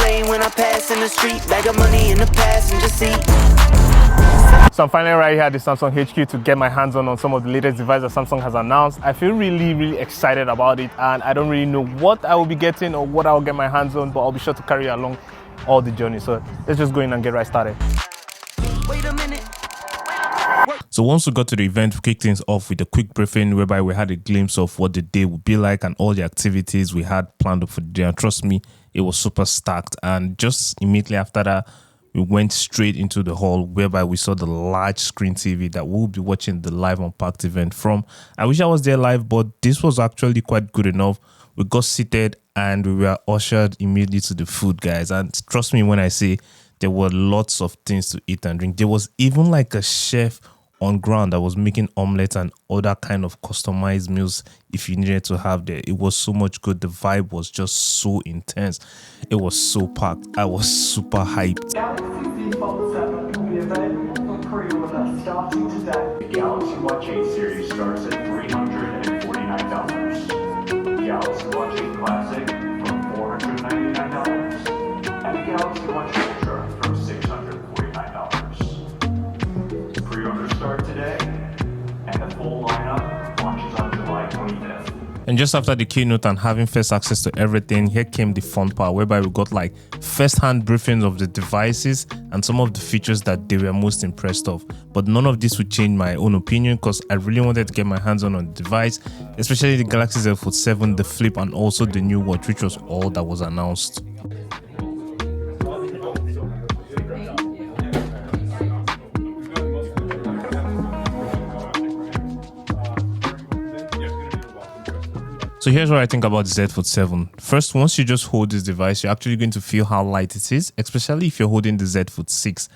lane when I pass in the street. Bag of money in the passenger seat. So I'm finally right here at the Samsung HQ to get my hands on some of the latest devices that Samsung has announced. I feel really excited about it, and I don't really know what I will be getting or what I will get my hands on, but I'll be sure to carry you along all the journey. So let's just go in and get right started. Wait a minute. So once we got to the event, we kicked things off with a quick briefing whereby we had a glimpse of what the day would be like and all the activities we had planned up for the day. And trust me, it was super stacked. And just immediately after that, we went straight into the hall whereby we saw the large screen TV that we'll be watching the live Unpacked event from. I wish I was there live, but this was actually quite good enough. We got seated and we were ushered immediately to the food, guys. And trust me when I say there were lots of things to eat and drink. There was even like a chef on ground that was making omelets and other kind of customized meals if you needed to have there. It was so much good. The vibe was just so intense. It was so packed. I was super hyped. Galaxy Z Fold 7 will be available for pre-order starting today. The Galaxy Watch 8 series starts at $349. The Galaxy Watch 8 Classic from $499. And the Galaxy Watch Ultra from $649. Pre-orders start today, and the full lineup launches on July 25th. And just after the keynote and having first access to everything, here came the fun part whereby we got like first-hand briefings of the devices and some of the features that they were most impressed of. But none of this would change my own opinion because I really wanted to get my hands on the device, especially the Galaxy Z Fold 7, the Flip, and also the new watch, which was all that was announced. So here's what I think about the Z Fold 7. First, once you just hold this device, you're actually going to feel how light it is, especially if you're holding the Z Fold 6.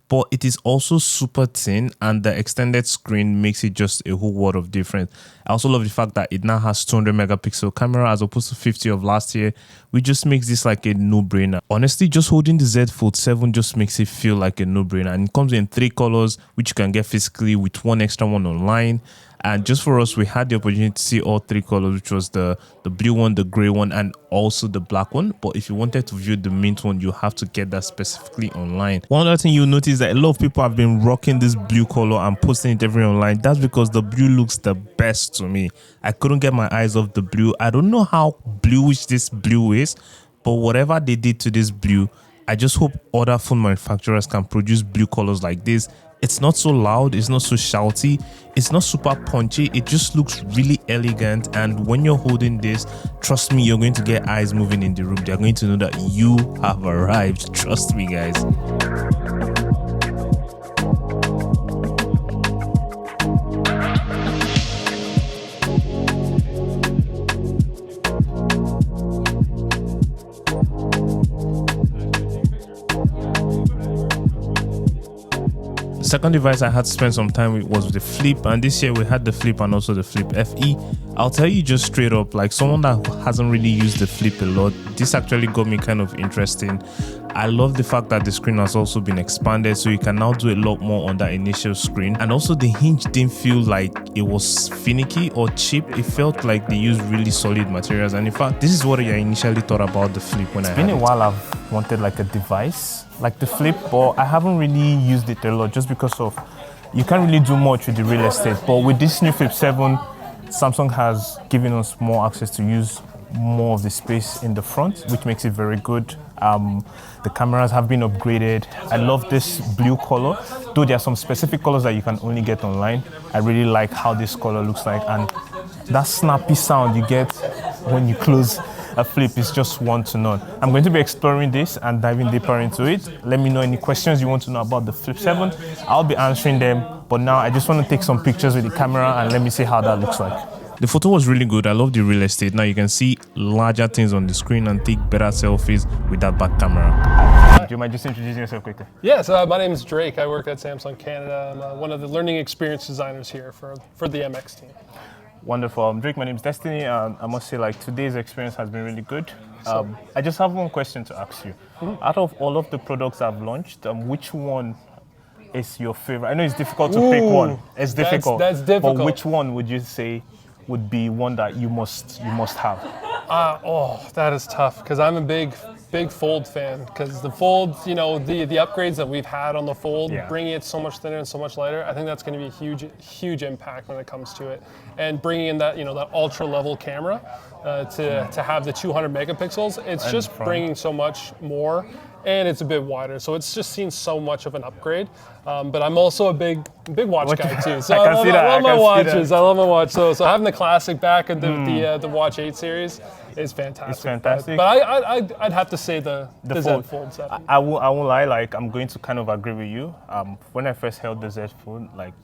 But it is also super thin, and the extended screen makes it just a whole world of difference. I also love the fact that it now has 200 megapixel camera as opposed to 50 of last year, which just makes this like a no-brainer. Honestly, just holding the Z Fold 7 just makes it feel like a no-brainer. And it comes in 3 colors, which you can get physically with one extra one online. And just for us, we had the opportunity to see all 3 colors, which was the blue one, the gray one, and also the black one. But if you wanted to view the mint one, you have to get that specifically online. One other thing you'll notice is that a lot of people have been rocking this blue color and posting it everywhere online. That's because the blue looks the best to me. I couldn't get my eyes off the blue. I don't know how bluish this blue is, but whatever they did to this blue, I just hope other phone manufacturers can produce blue colors like this. It's not so loud, it's not so shouty, it's not super punchy, it just looks really elegant. And when you're holding this, trust me, you're going to get eyes moving in the room. They're going to know that you have arrived. Trust me, guys. The second device I had to spend some time with was the Flip, and this year we had the Flip and also the Flip FE. I'll tell you just straight up, like someone that hasn't really used the Flip a lot, this actually got me kind of interesting. I love the fact that the screen has also been expanded, so you can now do a lot more on that initial screen. And also the hinge didn't feel like it was finicky or cheap. It felt like they used really solid materials. And in fact, this is what I initially thought about the Flip when I had it. It's been a while I've wanted like a device like the Flip, but I haven't really used it a lot just because of you can't really do much with the real estate. But with this new Flip 7, Samsung has given us more access to use more of the space in the front, which makes it very good. The cameras have been upgraded. I love this blue color, though there are some specific colors that you can only get online. I really like how this color looks like, and that snappy sound you get when you close a Flip is just one to none. I'm going to be exploring this and diving deeper into it. Let me know any questions you want to know about the Flip 7. I'll be answering them, but now I just want to take some pictures with the camera and let me see how that looks like. The photo was really good. I love the real estate. Now you can see larger things on the screen and take better selfies with that back camera. Do you mind just introducing yourself quickly? Yes, my name is Drake. I work at Samsung Canada. I'm one of the learning experience designers here for the MX team. Wonderful. Drake, my name is Destiny. I must say, like, today's experience has been really good. I just have one question to ask you. Out of all of the products I've launched, which one is your favorite? I know it's difficult to pick one. It's difficult. That's difficult. But which one would you say would be one that you must have? That is tough because I'm a big big Fold fan because the Fold, the upgrades that we've had on the Fold, Yeah. bringing it so much thinner and so much lighter, I think that's going to be a huge impact when it comes to it. And bringing in that, that ultra level camera to have the 200 megapixels, it's just bringing so much more, and it's a bit wider. So it's just seen so much of an upgrade. But I'm also a big watch guy too. So I love my watches. I love my watch. So having the classic back of the Watch 8 series is fantastic. It's fantastic. But I'd have to say the Z Fold 7. I won't lie, like I'm going to kind of agree with you. When I first held the Z Fold, like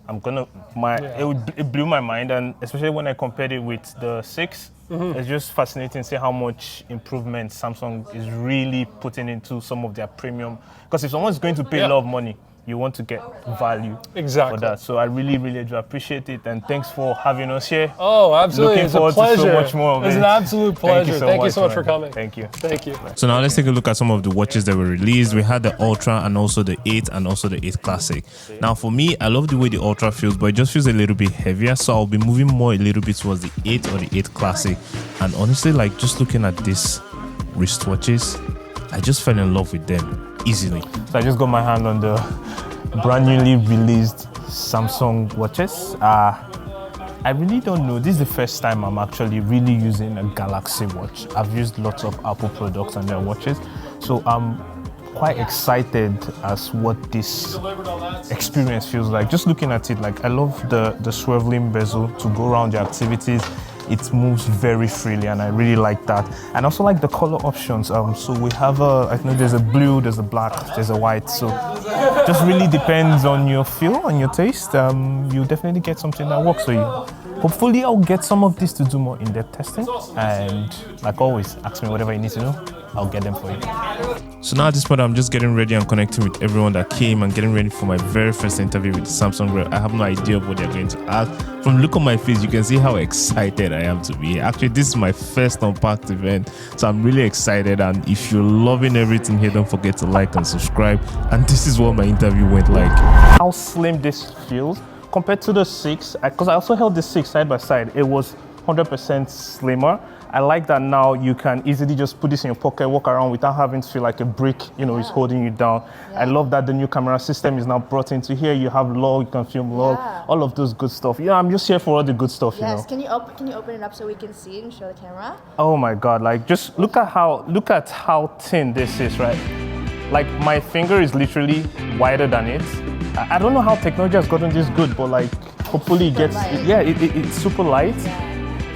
it blew my mind, and especially when I compared it with the 6, it's just fascinating to see how much improvement Samsung is really putting into some of their premium. Because if someone's going to pay a lot of money, you want to get value for that. So I really do appreciate it, and thanks for having us here. Oh, absolutely. Looking It's forward a pleasure. To so much more of it's it. an absolute pleasure. Thank you so much for coming. Thank you. Thank you. So now let's take a look at some of the watches that were released. We had the Ultra and also the 8 and also the 8 Classic. Now for me, I love the way the Ultra feels, but it just feels a little bit heavier. So I'll be moving more a little bit towards the 8 or the 8 Classic. And honestly, like just looking at these wristwatches, I just fell in love with them easily. So I just got my hand on the brand newly released Samsung watches. I really don't know. This is the first time I'm actually really using a Galaxy watch. I've used lots of Apple products and their watches. So I'm quite excited as what this experience feels like. Just looking at it, like I love the swiveling bezel to go around the activities. It moves very freely, and I really like that. And also like the color options. So we have I know there's a blue, there's a black, there's a white. So just really depends on your feel, on your taste. You definitely get something that works for you. Hopefully I'll get some of this to do more in-depth testing. And like always, ask me whatever you need to know. I'll get them for you. So now at this point, I'm just getting ready and connecting with everyone that came and getting ready for my very first interview with the Samsung rep. I have no idea of what they're going to ask. From the look on my face, you can see how excited I am to be here. Actually, this is my first Unpacked event, so I'm really excited. And if you're loving everything here, don't forget to like and subscribe. And this is what my interview went like. How slim this feels compared to the 6, because I also held the 6 side by side. It was 100% slimmer. I like that now you can easily just put this in your pocket, walk around without having to feel like a brick, is holding you down. I love that the new camera system is now brought into here. You have log, you can film log, all of those good stuff. I'm just here for all the good stuff, Yes, can you open it up so we can see it and show the camera? Oh my God, like just look at how thin this is, right? Like my finger is literally wider than it. I don't know how technology has gotten this good, but like hopefully it gets, it's super light.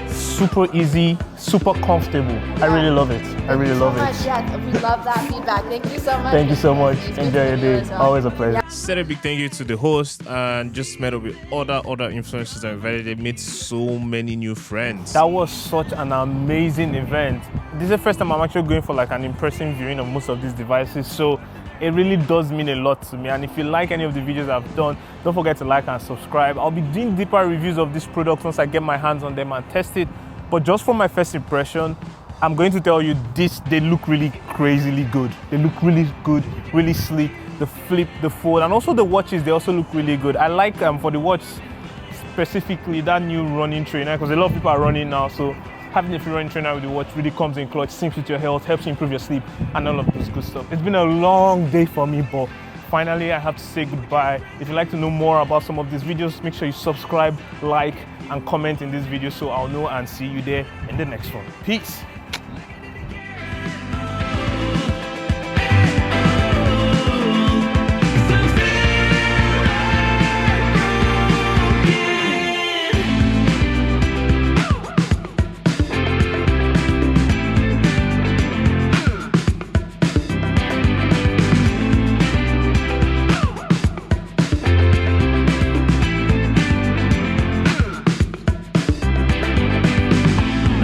Super easy, super comfortable. I really love it. I really love it. Yeah, we love that feedback. Thank you so much. Thank you so much. Enjoy your day. Always a pleasure. Said a big thank you to the host and just met up with other influencers that invited. They made so many new friends. That was such an amazing event. This is the first time I'm actually going for like an in-person viewing of most of these devices. So it really does mean a lot to me. And if you like any of the videos I've done, don't forget to like and subscribe. I'll be doing deeper reviews of these products once I get my hands on them and test it. But just from my first impression, I'm going to tell you they look really crazily good. They look really good, really sleek. The flip, the fold, and also the watches, they also look really good. I like for the watch specifically that new running trainer, because a lot of people are running now. So having a free running trainer with the watch really comes in clutch, syncs with your health, helps you improve your sleep, and all of this good stuff. It's been a long day for me, but finally I have to say goodbye. If you'd like to know more about some of these videos, make sure you subscribe, like, and comment in this video so I'll know, and see you there in the next one. Peace.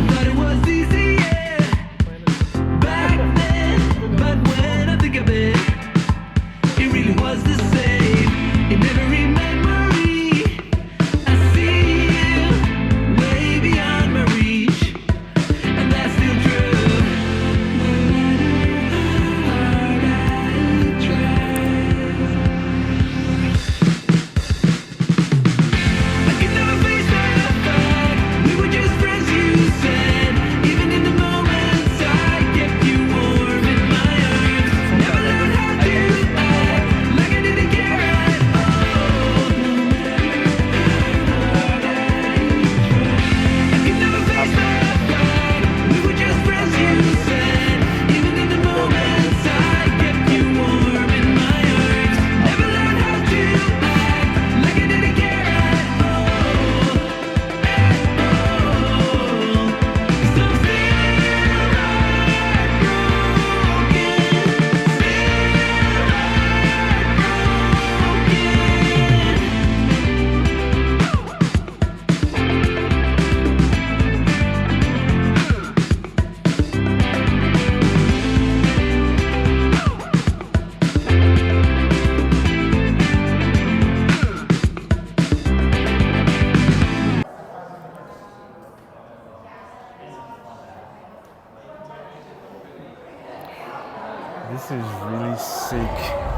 But it was easy. This is really sick.